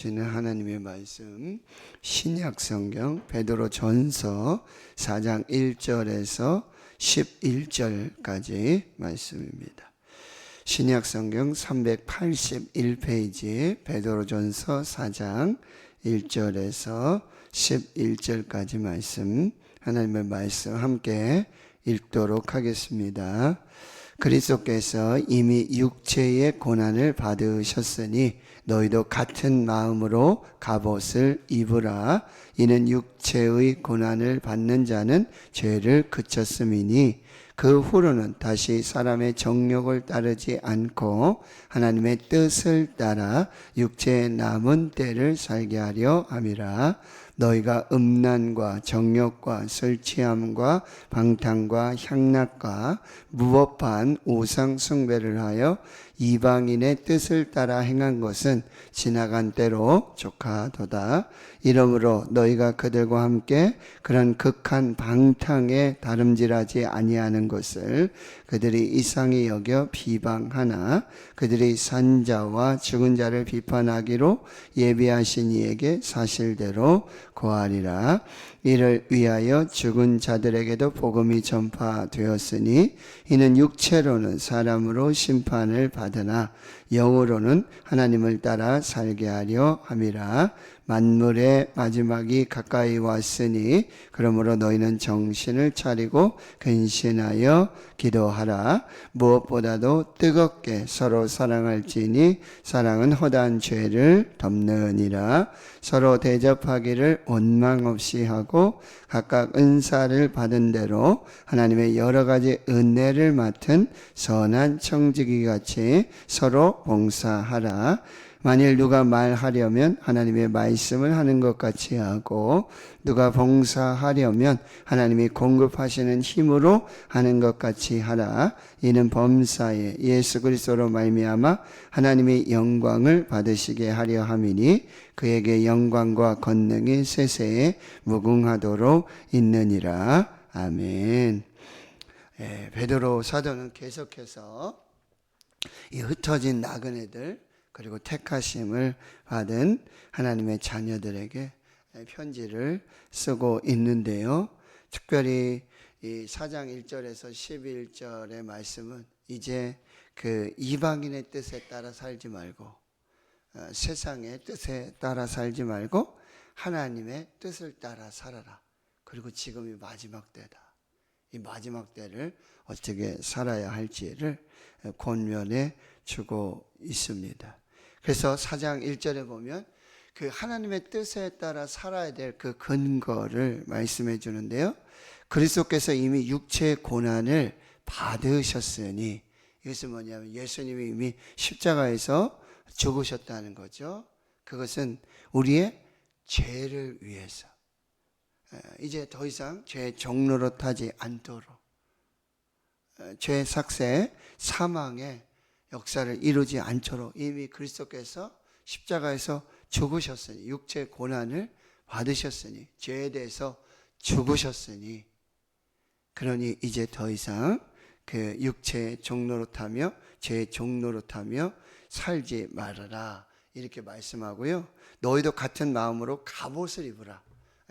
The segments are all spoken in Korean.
주시는 하나님의 말씀 신약성경 베드로전서 4장 1절에서 11절까지 말씀입니다. 신약성경 381페이지 베드로전서 4장 1절에서 11절까지 말씀, 하나님의 말씀 함께 읽도록 하겠습니다. 그리스도께서 이미 육체의 고난을 받으셨으니 너희도 같은 마음으로 갑옷을 입으라. 이는 육체의 고난을 받는 자는 죄를 그쳤음이니 그 후로는 다시 사람의 정욕을 따르지 않고 하나님의 뜻을 따라 육체의 남은 때를 살게 하려 함이라. 너희가 음란과 정욕과 술 취함과 방탕과 향락과 무법한 우상 숭배를 하여 이방인의 뜻을 따라 행한 것은 지나간 때로 족하도다. 이러므로 너희가 그들과 함께 그런 극한 방탕에 다름질하지 아니하는 것을 그들이 이상히 여겨 비방하나 그들이 산자와 죽은 자를 비판하기로 예비하신 이에게 사실대로 고하리라. 이를 위하여 죽은 자들에게도 복음이 전파되었으니 이는 육체로는 사람으로 심판을 받으나 영으로는 하나님을 따라 살게 하려 함이라. 만물의 마지막이 가까이 왔으니 그러므로 너희는 정신을 차리고 근신하여 기도하라. 무엇보다도 뜨겁게 서로 사랑할지니 사랑은 허다한 죄를 덮느니라. 서로 대접하기를 원망 없이 하고 각각 은사를 받은 대로 하나님의 여러 가지 은혜를 맡은 선한 청지기 같이 서로 봉사하라. 만일 누가 말하려면 하나님의 말씀을 하는 것 같이 하고 누가 봉사하려면 하나님이 공급하시는 힘으로 하는 것 같이 하라. 이는 범사에 예수 그리스도로 말미암아 하나님의 영광을 받으시게 하려 함이니 그에게 영광과 권능이 세세에 무궁하도록 있느니라. 아멘. 베드로 사도는 계속해서 이 흩어진 나그네들 그리고 택하심을 받은 하나님의 자녀들에게 편지를 쓰고 있는데요. 특별히 이 4장 1절에서 11절의 말씀은 이제 그 이방인의 뜻에 따라 살지 말고 세상의 뜻에 따라 살지 말고 하나님의 뜻을 따라 살아라. 그리고 지금이 마지막 때다. 이 마지막 때를 어떻게 살아야 할지를 권면해 주고 있습니다. 그래서 4장 1절에 보면 그 하나님의 뜻에 따라 살아야 될 그 근거를 말씀해 주는데요. 그리스도께서 이미 육체의 고난을 받으셨으니, 이것은 뭐냐면 예수님이 이미 십자가에서 죽으셨다는 거죠. 그것은 우리의 죄를 위해서 이제 더 이상 죄의 종로로 타지 않도록 죄의 삭새 사망의 역사를 이루지 않도록 이미 그리스도께서 십자가에서 죽으셨으니 육체의 고난을 받으셨으니 죄에 대해서 죽으셨으니 그러니 이제 더 이상 그 육체의 종로로 타며 죄의 종로로 타며 살지 말아라 이렇게 말씀하고요. 너희도 같은 마음으로 갑옷을 입으라.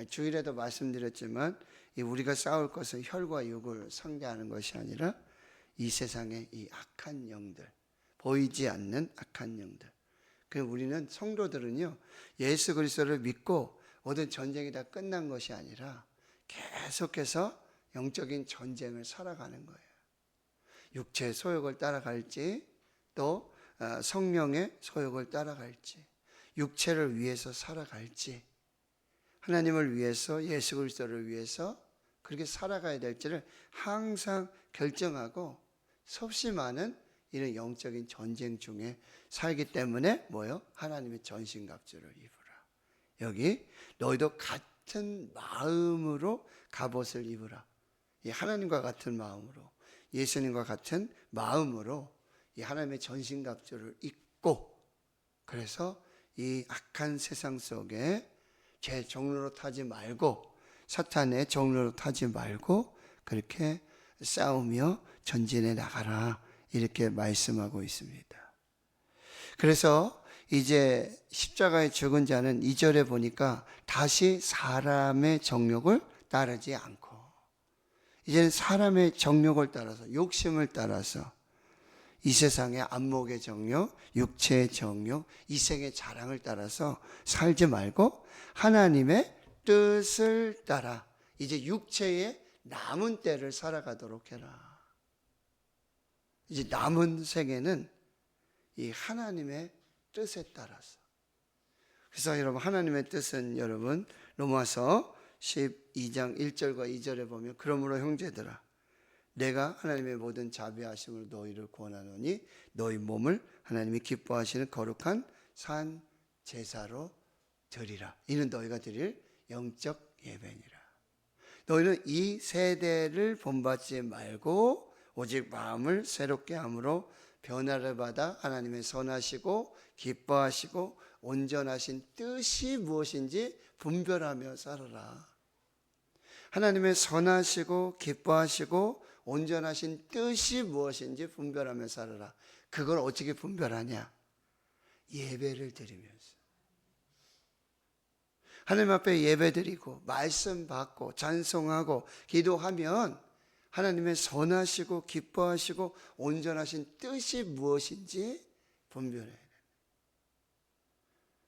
주일에도 말씀드렸지만 우리가 싸울 것은 혈과 육을 상대하는 것이 아니라 이 세상의 이 악한 영들, 보이지 않는 악한 영들. 그럼 우리는 성도들은요, 예수 그리스도를 믿고 모든 전쟁이 다 끝난 것이 아니라 계속해서 영적인 전쟁을 살아가는 거예요. 육체의 소욕을 따라갈지 또 성령의 소욕을 따라갈지 육체를 위해서 살아갈지 하나님을 위해서 예수 그리스도를 위해서 그렇게 살아가야 될지를 항상 결정하고 수없이 많은 이런 영적인 전쟁 중에 살기 때문에 뭐요? 하나님의 전신갑주를 입으라. 여기 너희도 같은 마음으로 갑옷을 입으라. 이 하나님과 같은 마음으로 예수님과 같은 마음으로 이 하나님의 전신갑주를 입고 그래서 이 악한 세상 속에 죄 종로로 타지 말고 사탄의 종로로 타지 말고 그렇게 싸우며 전진해 나가라 이렇게 말씀하고 있습니다. 그래서 이제 십자가에 죽은 자는 2절에 보니까 다시 사람의 정욕을 따르지 않고 이제는 사람의 정욕을 따라서 욕심을 따라서 이 세상의 안목의 정욕, 육체의 정욕, 이생의 자랑을 따라서 살지 말고 하나님의 뜻을 따라 이제 육체의 남은 때를 살아가도록 해라. 이제 남은 생애는 이 하나님의 뜻에 따라서. 그래서 여러분 하나님의 뜻은 여러분 로마서 12장 1절과 2절에 보면 그러므로 형제들아 내가 하나님의 모든 자비하심으로 너희를 구원하노니 너희 몸을 하나님이 기뻐하시는 거룩한 산 제사로 드리라. 이는 너희가 드릴 영적 예배니라. 너희는 이 세대를 본받지 말고 오직 마음을 새롭게 함으로 변화를 받아 하나님의 선하시고 기뻐하시고 온전하신 뜻이 무엇인지 분별하며 살아라. 하나님의 선하시고 기뻐하시고 온전하신 뜻이 무엇인지 분별하며 살아라. 그걸 어떻게 분별하냐? 예배를 드리면서. 하나님 앞에 예배 드리고 말씀 받고 찬송하고 기도하면 하나님의 선하시고 기뻐하시고 온전하신 뜻이 무엇인지 분별해야 돼요.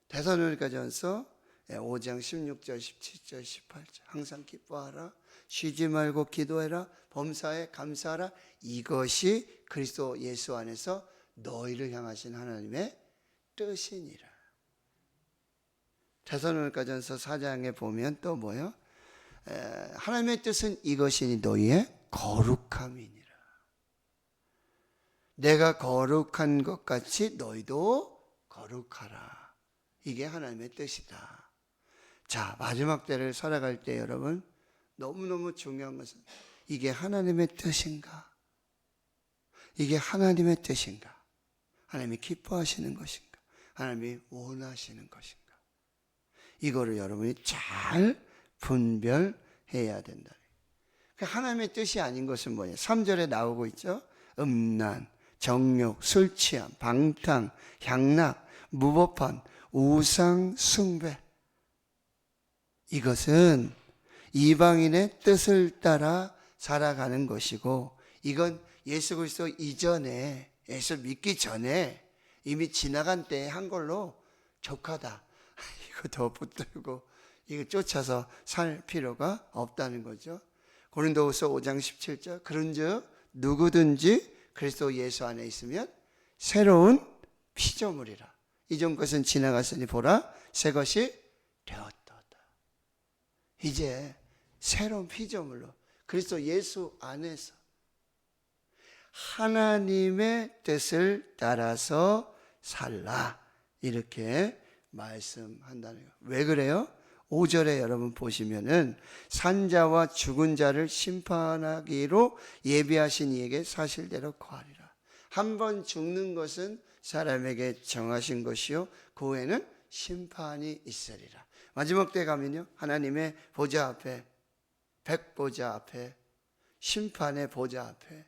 데살로니가전서 5장 16절 17절 18절 항상 기뻐하라 쉬지 말고 기도해라 범사에 감사하라 이것이 그리스도 예수 안에서 너희를 향하신 하나님의 뜻이니라. 데살로니가전서 4장에 보면 또 뭐요? 하나님의 뜻은 이것이니 너희의 거룩함이니라. 내가 거룩한 것 같이 너희도 거룩하라. 이게 하나님의 뜻이다. 자, 마지막 때를 살아갈 때 여러분 너무너무 중요한 것은 이게 하나님의 뜻인가? 이게 하나님의 뜻인가? 하나님이 기뻐하시는 것인가? 하나님이 원하시는 것인가? 이거를 여러분이 잘 분별해야 된다. 하나님의 뜻이 아닌 것은 뭐예요? 3절에 나오고 있죠. 음란, 정욕, 술 취함, 방탕, 향락, 무법한, 우상 숭배. 이것은 이방인의 뜻을 따라 살아가는 것이고 이건 예수 그리스도 이전에 예수 믿기 전에 이미 지나간 때에 한 걸로 족하다. 이거 더 붙들고 이거 쫓아서 살 필요가 없다는 거죠. 고린도후서 5장 17절 그런즉 누구든지 그리스도 예수 안에 있으면 새로운 피조물이라. 이전 것은 지나갔으니 보라 새 것이 되었도다. 이제 새로운 피조물로 그리스도 예수 안에서 하나님의 뜻을 따라서 살라. 이렇게 말씀한다는 거예요. 왜 그래요? 5절에 여러분 보시면은 산자와 죽은 자를 심판하기로 예비하신 이에게 사실대로 거하리라. 한 번 죽는 것은 사람에게 정하신 것이요 그 후에는 심판이 있으리라. 마지막 때 가면요 하나님의 보좌 앞에 백보좌 앞에 심판의 보좌 앞에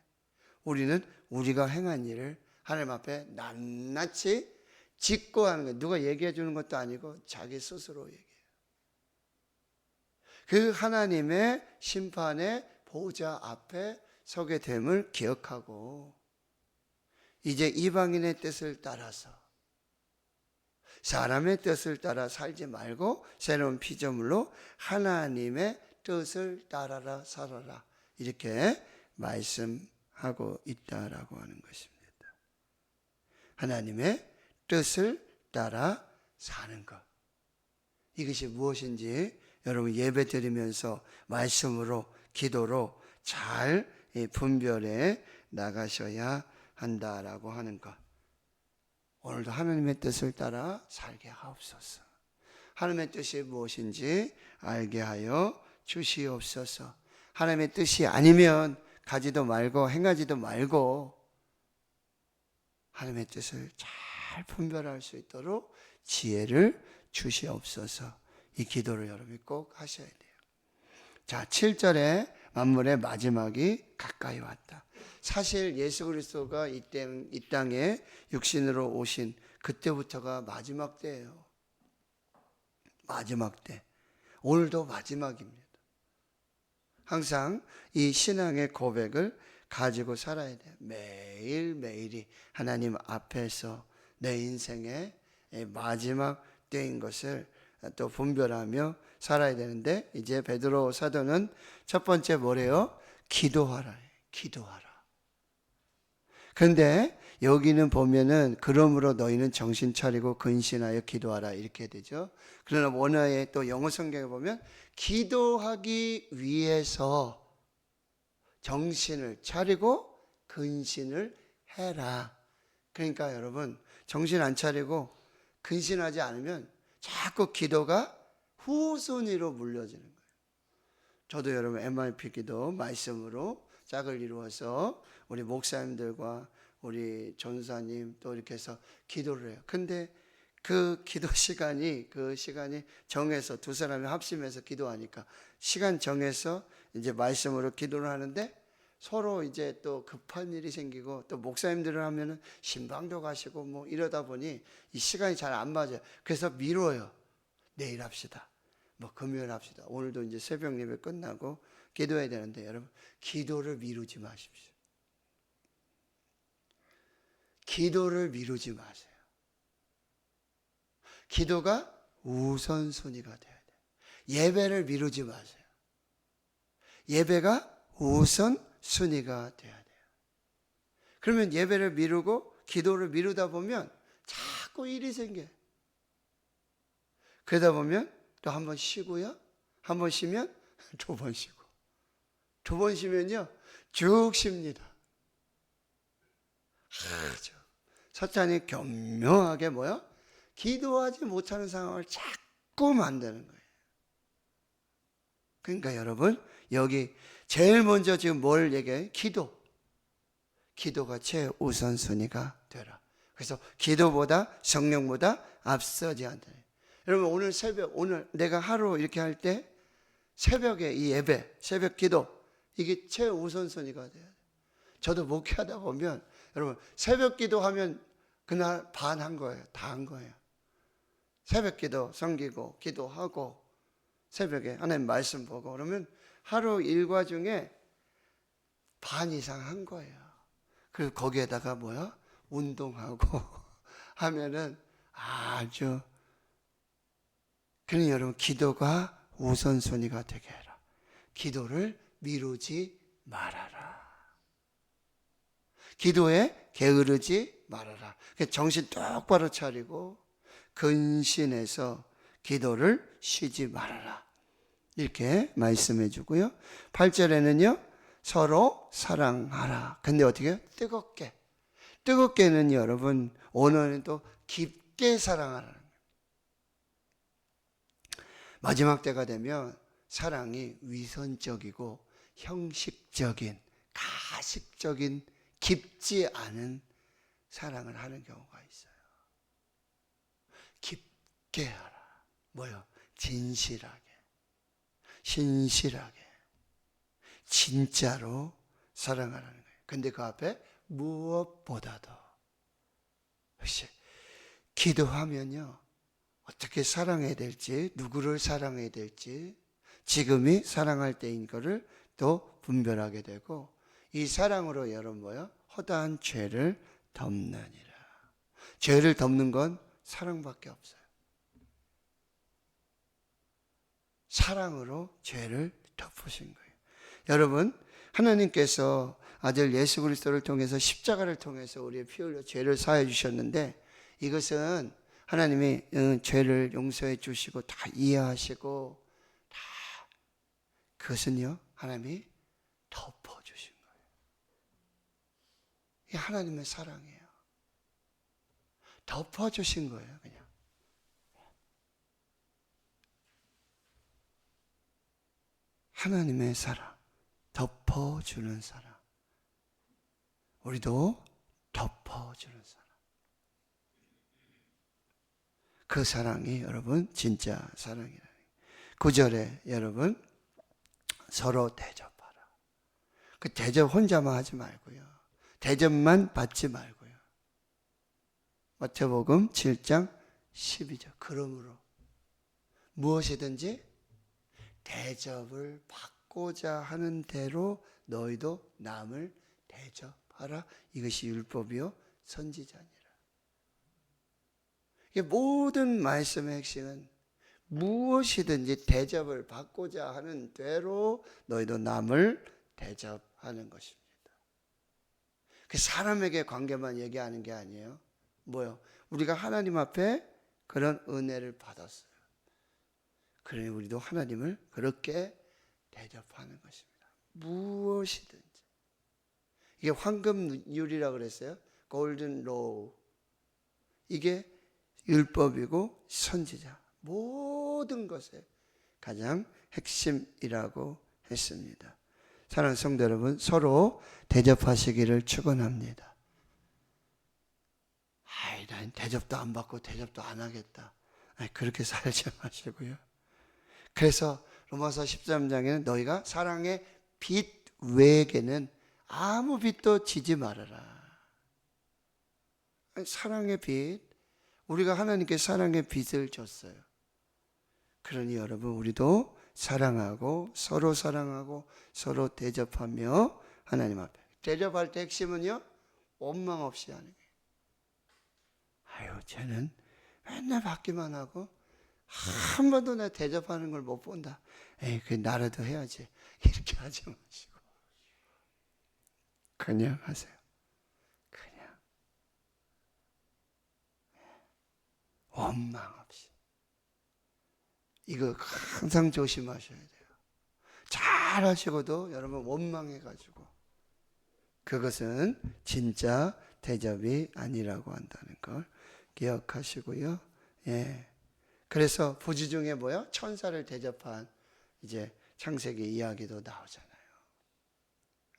우리는 우리가 행한 일을 하나님 앞에 낱낱이 짓고 하는 거예요. 누가 얘기해 주는 것도 아니고 자기 스스로 얘기해요. 그 하나님의 심판의 보좌 앞에 서게 됨을 기억하고 이제 이방인의 뜻을 따라서 사람의 뜻을 따라 살지 말고 새로운 피조물로 하나님의 뜻을 따라라 살아라 이렇게 말씀하고 있다라고 하는 것입니다. 하나님의 뜻을 따라 사는 것 이것이 무엇인지 여러분 예배 드리면서 말씀으로 기도로 잘 분별해 나가셔야 한다라고 하는 것. 오늘도 하나님의 뜻을 따라 살게 하옵소서. 하나님의 뜻이 무엇인지 알게 하여 주시옵소서. 하나님의 뜻이 아니면 가지도 말고 행하지도 말고 하나님의 뜻을 잘 분별할 수 있도록 지혜를 주시옵소서. 이 기도를 여러분이 꼭 하셔야 돼요. 자, 7절에 만물의 마지막이 가까이 왔다. 사실 예수 그리스도가 이 땅에 육신으로 오신 그때부터가 마지막 때예요. 마지막 때. 오늘도 마지막입니다. 항상 이 신앙의 고백을 가지고 살아야 돼요. 매일매일이 하나님 앞에서 내 인생의 마지막 때인 것을 또 분별하며 살아야 되는데, 이제 베드로 사도는 첫 번째 뭐래요? 기도하라. 기도하라. 그런데 여기는 보면은 그러므로 너희는 정신 차리고 근신하여 기도하라 이렇게 되죠. 그러나 원어의 또 영어 성경에 보면 기도하기 위해서 정신을 차리고 근신을 해라. 그러니까 여러분, 정신 안 차리고 근신하지 않으면 자꾸 기도가 후순위로 물려지는 거예요. 저도 여러분 MRP 기도 말씀으로 짝을 이루어서 우리 목사님들과 우리 전사님 또 이렇게 해서 기도를 해요. 근데 그 기도 시간이, 그 시간이 정해서 두 사람이 합심해서 기도하니까 시간 정해서 이제 말씀으로 기도를 하는데 서로 이제 또 급한 일이 생기고 또 목사님들을 하면은 신방도 가시고 뭐 이러다 보니 이 시간이 잘 안 맞아요. 그래서 미뤄요. 내일 합시다. 뭐 금요일 합시다. 오늘도 이제 새벽 예배 끝나고 기도해야 되는데 여러분, 기도를 미루지 마십시오. 기도를 미루지 마세요. 기도가 우선순위가 돼야 돼요. 예배를 미루지 마세요. 예배가 우선순위가 돼야 돼요. 그러면 예배를 미루고 기도를 미루다 보면 자꾸 일이 생겨요. 그러다 보면 또 한 번 쉬고요. 한 번 쉬면 두 번 쉬고. 두 번 쉬면요, 쭉 쉽니다. 그렇죠. 사탄이 교묘하게 뭐요? 기도하지 못하는 상황을 자꾸 만드는 거예요. 그러니까 여러분, 여기 제일 먼저 지금 뭘 얘기해요? 기도. 기도가 최우선순위가 되라. 그래서 기도보다 성령보다 앞서지 않다. 여러분, 오늘 새벽, 오늘 내가 하루 이렇게 할 때 새벽에 이 예배, 새벽 기도, 이게 최우선순위가 돼야 돼요. 저도 목회하다 보면 여러분, 새벽 기도하면 그날 반 한 거예요. 다 한 거예요. 새벽 기도 섬기고 기도하고 새벽에 하나님 말씀 보고 그러면 하루 일과 중에 반 이상 한 거예요. 그리고 거기에다가 뭐야? 운동하고 하면은 아주. 그러니 여러분, 기도가 우선순위가 되게 해라. 기도를 미루지 말아라. 기도에 게으르지 말아라. 정신 똑바로 차리고 근신해서 기도를 쉬지 말아라. 이렇게 말씀해 주고요. 8절에는요, 서로 사랑하라. 근데 어떻게 해요? 뜨겁게. 뜨겁게는 여러분, 오늘은 또 깊게 사랑하라는 거예요. 마지막 때가 되면 사랑이 위선적이고 형식적인, 가식적인, 깊지 않은 사랑을 하는 경우가 있어요. 깊게 하라. 뭐요? 진실하게, 신실하게, 진짜로 사랑하라는 거예요. 근데 그 앞에 무엇보다도 역시 기도하면요, 어떻게 사랑해야 될지, 누구를 사랑해야 될지, 지금이 사랑할 때인 거를 또 분별하게 되고, 이 사랑으로 여러분 뭐요? 허다한 죄를 덮느니라. 죄를 덮는 건 사랑밖에 없어요. 사랑으로 죄를 덮으신 거예요. 여러분, 하나님께서 아들 예수 그리스도를 통해서 십자가를 통해서 우리의 피 흘려 죄를 사해 주셨는데, 이것은 하나님이 죄를 용서해 주시고 다 이해하시고 다, 그것은요, 하나님이 덮어주신 거예요. 이게 하나님의 사랑이에요. 덮어주신 거예요. 그냥 하나님의 사랑, 덮어주는 사랑. 우리도 덮어주는 사랑. 그 사랑이 여러분 진짜 사랑이라는 거예요. 9절에 여러분, 서로 대접하라. 그 대접 혼자만 하지 말고요, 대접만 받지 말고요. 마태복음 7장 12절. 그러므로 무엇이든지 대접을 받고자 하는 대로 너희도 남을 대접하라. 이것이 율법이요 선지자니라. 이게 모든 말씀의 핵심은 무엇이든지 대접을 받고자 하는 대로 너희도 남을 대접하는 것입니다. 그 사람에게 관계만 얘기하는 게 아니에요. 뭐요? 우리가 하나님 앞에 그런 은혜를 받았어요. 그러니 우리도 하나님을 그렇게 대접하는 것입니다. 무엇이든지. 이게 황금률이라고 그랬어요. 골든 로우. 이게 율법이고 선지자. 모든 것의 가장 핵심이라고 했습니다. 사랑하는 성도 여러분, 서로 대접하시기를 축원합니다. 난 대접도 안 받고 대접도 안 하겠다. 그렇게 살지 마시고요. 그래서 로마서 13장에는 너희가 사랑의 빚 외에는 아무 빚도 지지 말아라. 사랑의 빚, 우리가 하나님께 사랑의 빚을 줬어요. 그러니 여러분, 우리도 사랑하고 서로 대접하며 하나님 앞에. 대접할 때 핵심은요, 원망 없이 하는 거예요. 쟤는 맨날 받기만 하고 한 번도 내 대접하는 걸 못 본다. 그 나라도 해야지. 이렇게 하지 마시고 그냥 하세요. 그냥 원망 없이. 이거 항상 조심하셔야 돼요. 잘 하시고도 여러분 원망해가지고 그것은 진짜 대접이 아니라고 한다는 걸 기억하시고요. 그래서 부지 중에 뭐야? 천사를 대접한 이제 창세기 이야기도 나오잖아요.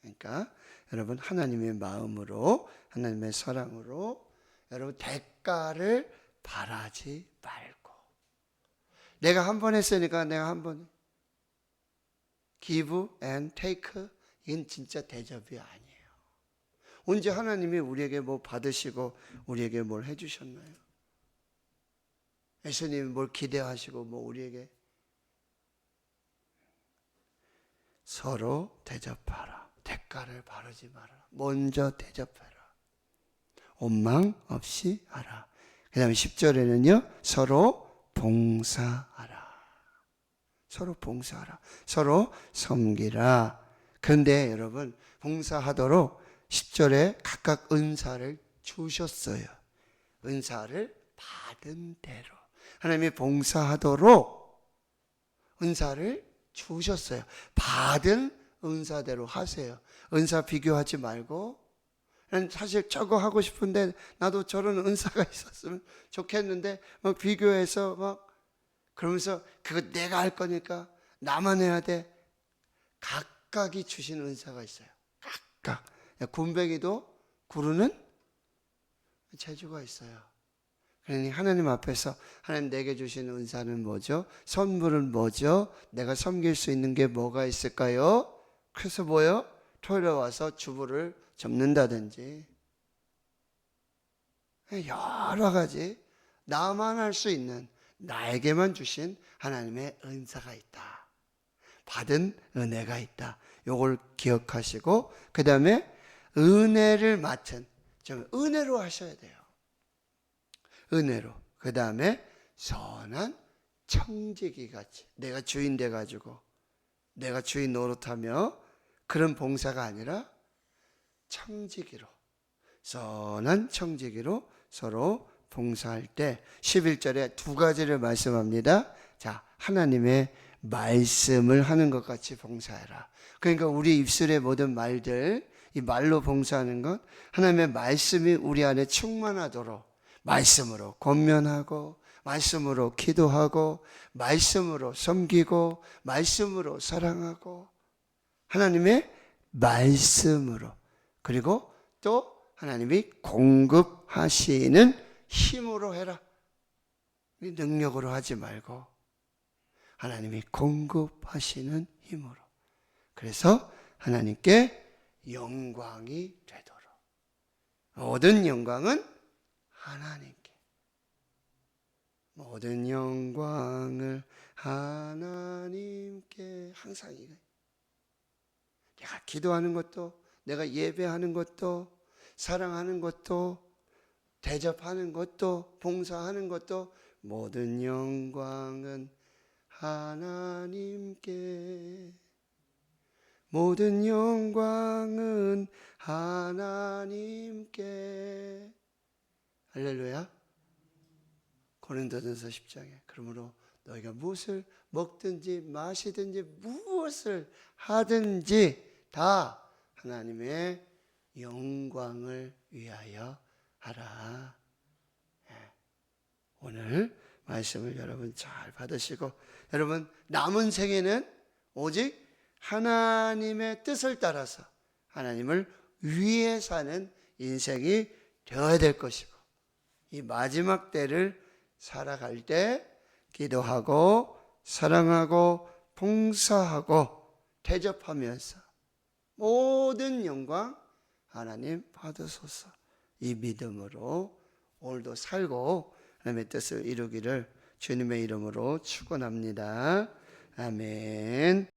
그러니까 여러분 하나님의 마음으로, 하나님의 사랑으로 여러분 대가를 바라지 말고, 내가 한 번 했으니까 내가 한 번 give and take, 이건 진짜 대접이 아니에요. 언제 하나님이 우리에게 뭐 받으시고 우리에게 뭘 해주셨나요? 예수님이 뭘 기대하시고 뭐 우리에게. 서로 대접하라. 대가를 바르지 말아라. 먼저 대접해라. 원망 없이 하라. 그 다음에 10절에는요 서로 봉사하라. 서로 봉사하라. 서로 섬기라. 그런데 여러분 봉사하도록 10절에 각각 은사를 주셨어요. 은사를 받은 대로 하나님이 봉사하도록 은사를 주셨어요. 받은 은사대로 하세요. 은사 비교하지 말고, 난 사실 저거 하고 싶은데 나도 저런 은사가 있었으면 좋겠는데 막 비교해서 막 그러면서 그거 내가 할 거니까 나만 해야 돼. 각각이 주신 은사가 있어요. 각각. 굼벵이도 구르는 재주가 있어요. 그러니 하나님 앞에서 하나님 내게 주신 은사는 뭐죠? 선물은 뭐죠? 내가 섬길 수 있는 게 뭐가 있을까요? 그래서 뭐요? 토요일에 와서 주부를 접는다든지 여러 가지 나만 할 수 있는, 나에게만 주신 하나님의 은사가 있다. 받은 은혜가 있다. 요걸 기억하시고 그 다음에 은혜를 맡은, 좀 은혜로 하셔야 돼요. 은혜로. 그 다음에 선한 청지기 같이, 내가 주인 돼가지고 내가 주인 노릇하며 그런 봉사가 아니라 청지기로, 선한 청지기로 서로 봉사할 때 11절에 두 가지를 말씀합니다. 자, 하나님의 말씀을 하는 것 같이 봉사해라. 그러니까 우리 입술의 모든 말들, 이 말로 봉사하는 것, 하나님의 말씀이 우리 안에 충만하도록 말씀으로 권면하고, 말씀으로 기도하고, 말씀으로 섬기고, 말씀으로 사랑하고, 하나님의 말씀으로, 그리고 또 하나님이 공급하시는 힘으로 해라. 능력으로 하지 말고 하나님이 공급하시는 힘으로. 그래서 하나님께 영광이 되도록. 모든 영광은 하나님께 모든 영광을 하나님께. 항상 이거 내가 기도하는 것도, 내가 예배하는 것도, 사랑하는 것도, 대접하는 것도, 봉사하는 것도 모든 영광은 하나님께. 모든 영광은 하나님께. 할렐루야. 고린도전서 10장에 그러므로 너희가 무엇을 먹든지 마시든지 무엇을 하든지 다 하나님의 영광을 위하여 하라. 오늘 말씀을 여러분 잘 받으시고, 여러분 남은 생에는 오직 하나님의 뜻을 따라서 하나님을 위해 사는 인생이 되어야 될 것이고, 이 마지막 때를 살아갈 때 기도하고 사랑하고 봉사하고 대접하면서 모든 영광 하나님 받으소서, 이 믿음으로 오늘도 살고 하나님의 뜻을 이루기를 주님의 이름으로 축원합니다. 아멘.